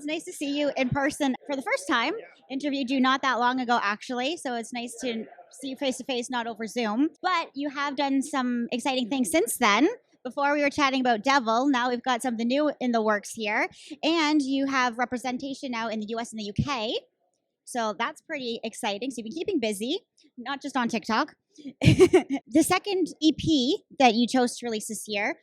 nice to see you in person for the first time. Interviewed you not that long ago, actually. So it's nice to see you face to face, not over Zoom. But you have done some exciting things since then. Before we were chatting about Devil, now we've got something new in the works here. And you have representation now in the US and the UK. So that's pretty exciting. So you've been keeping busy, not just on TikTok. The second EP that you chose to release this year,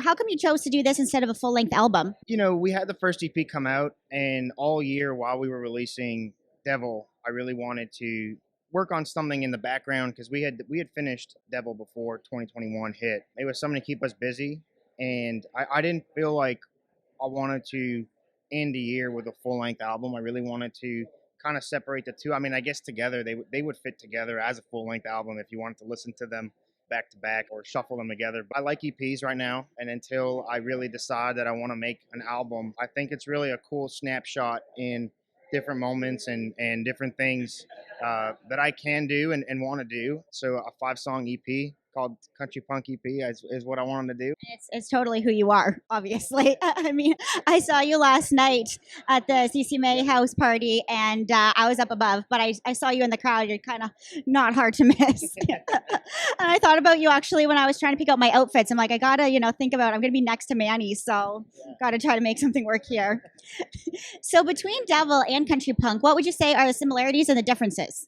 how come you chose to do this instead of a full length album? We had the first EP come out, and all year while we were releasing Devil, I really wanted to work on something in the background because we had finished Devil before 2021 hit. It was something to keep us busy, and I didn't feel like I wanted to end the year with a full length album. I really wanted to kind of separate the two. I mean, I guess together they would fit together as a full length album if you wanted to listen to them back to back or shuffle them together. But I like EPs right now, and until I really decide that I want to make an album, I think it's really a cool snapshot in different moments and different things that I can do and want to do. So a 5-song EP called Country Punk EP is what I wanted to do. It's totally who you are, obviously. I mean, I saw you last night at the CCMA house party, and I was up above, but I saw you in the crowd. You're kind of not hard to miss. And I thought about you actually when I was trying to pick out my outfits. I'm like, I gotta, think about I'm gonna be next to Manny, so gotta try to make something work here. So between Devil and Country Punk, what would you say are the similarities and the differences?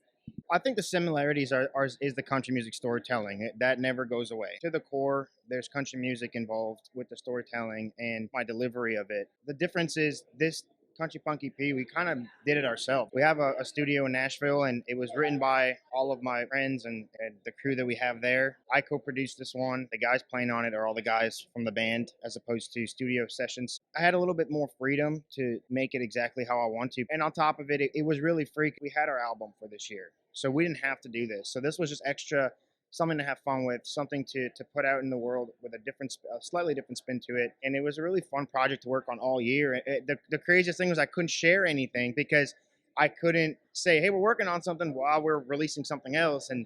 I think the similarities is the country music storytelling. That never goes away. To the core, there's country music involved with the storytelling and my delivery of it. The difference is this Country Punk EP, we kind of did it ourselves. We have a studio in Nashville, and it was written by all of my friends and the crew that we have there. I co-produced this one. The guys playing on it are all the guys from the band as opposed to studio sessions. I had a little bit more freedom to make it exactly how I want to. And on top of it, it was really free. We had our album for this year, so we didn't have to do this. So this was just extra, something to have fun with, something to put out in the world with a slightly different spin to it. And it was a really fun project to work on all year. The craziest thing was I couldn't share anything because I couldn't say, hey, we're working on something while we're releasing something else and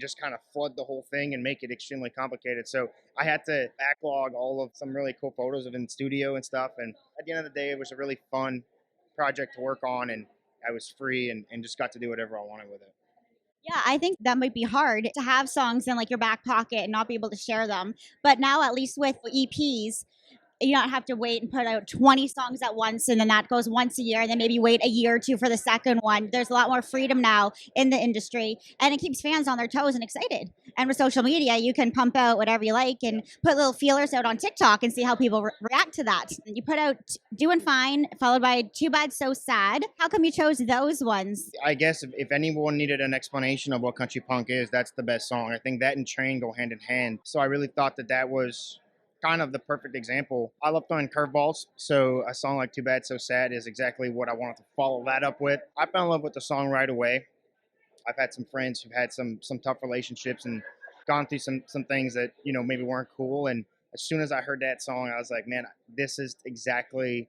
just kind of flood the whole thing and make it extremely complicated. So I had to backlog all of some really cool photos of in the studio and stuff. And at the end of the day, it was a really fun project to work on, and I was free and just got to do whatever I wanted with it. Yeah, I think that might be hard to have songs in like your back pocket and not be able to share them. But now, at least with EPs, you don't have to wait and put out 20 songs at once, and then that goes once a year, and then maybe wait a year or two for the second one. There's a lot more freedom now in the industry, and it keeps fans on their toes and excited. And with social media, you can pump out whatever you like and put little feelers out on TikTok and see how people react to that. You put out Doing Fine, followed by Too Bad So Sad. How come you chose those ones? I guess if anyone needed an explanation of what country punk is, that's the best song. I think that and Train go hand in hand. So I really thought that was kind of the perfect example. I love throwing curveballs, so a song like Too Bad So Sad is exactly what I wanted to follow that up with. I fell in love with the song right away. I've had some friends who've had some tough relationships and gone through some things that maybe weren't cool, and as soon as I heard that song, I was like, man, this is exactly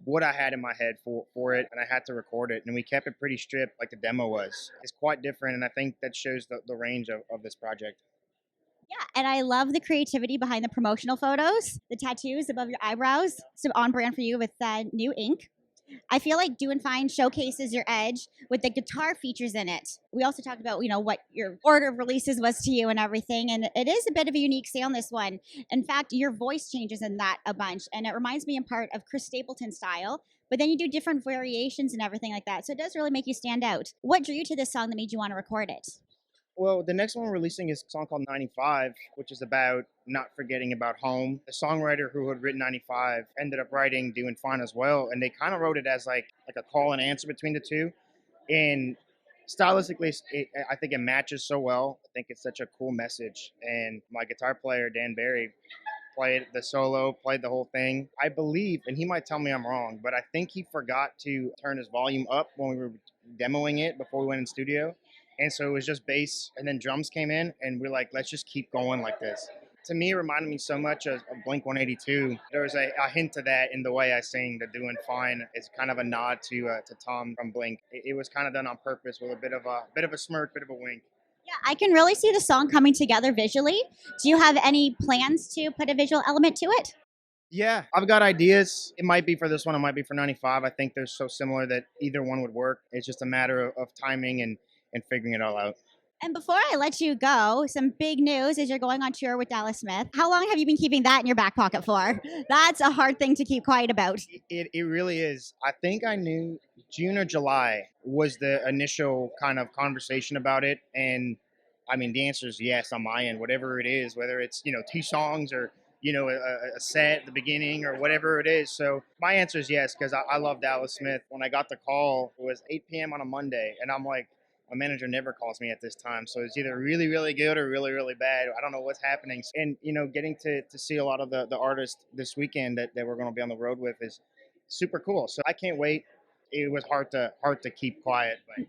what I had in my head for it, and I had to record it. And we kept it pretty stripped like the demo was. It's quite different, and I think that shows the range of this project. Yeah, and I love the creativity behind the promotional photos, the tattoos above your eyebrows, so on brand for you with new ink. I feel like Doing Fine showcases your edge with the guitar features in it. We also talked about, what your order of releases was to you and everything, and it is a bit of a unique sound, this one. In fact, your voice changes in that a bunch, and it reminds me in part of Chris Stapleton style, but then you do different variations and everything like that, so it does really make you stand out. What drew you to this song that made you want to record it? Well, the next one we're releasing is a song called 95, which is about not forgetting about home. The songwriter who had written 95 ended up writing Doing Fine as well, and they kind of wrote it as like a call and answer between the two. And stylistically, I think it matches so well. I think it's such a cool message. And my guitar player, Dan Barry, played the solo, played the whole thing. I believe, and he might tell me I'm wrong, but I think he forgot to turn his volume up when we were demoing it before we went in studio. And so it was just bass, and then drums came in, and we're like, let's just keep going like this. To me, it reminded me so much of Blink-182. There was a hint of that in the way I sing. The Doing Fine is kind of a nod to Tom from Blink. It was kind of done on purpose with a bit of a smirk, bit of a wink. Yeah, I can really see the song coming together visually. Do you have any plans to put a visual element to it? Yeah, I've got ideas. It might be for this one, it might be for 95. I think they're so similar that either one would work. It's just a matter of timing and figuring it all out. And before I let you go, some big news is you're going on tour with Dallas Smith. How long have you been keeping that in your back pocket for? That's a hard thing to keep quiet about. It really is. I think I knew June or July was the initial kind of conversation about it. And I mean, the answer is yes on my end, whatever it is, whether it's, two songs or, a set at the beginning or whatever it is. So my answer is yes, because I love Dallas Smith. When I got the call, it was 8 p.m. on a Monday. And I'm like, my manager never calls me at this time. So it's either really, really good or really, really bad. I don't know what's happening. And, getting to see a lot of the artists this weekend that we're going to be on the road with is super cool. So I can't wait. It was hard to keep quiet, but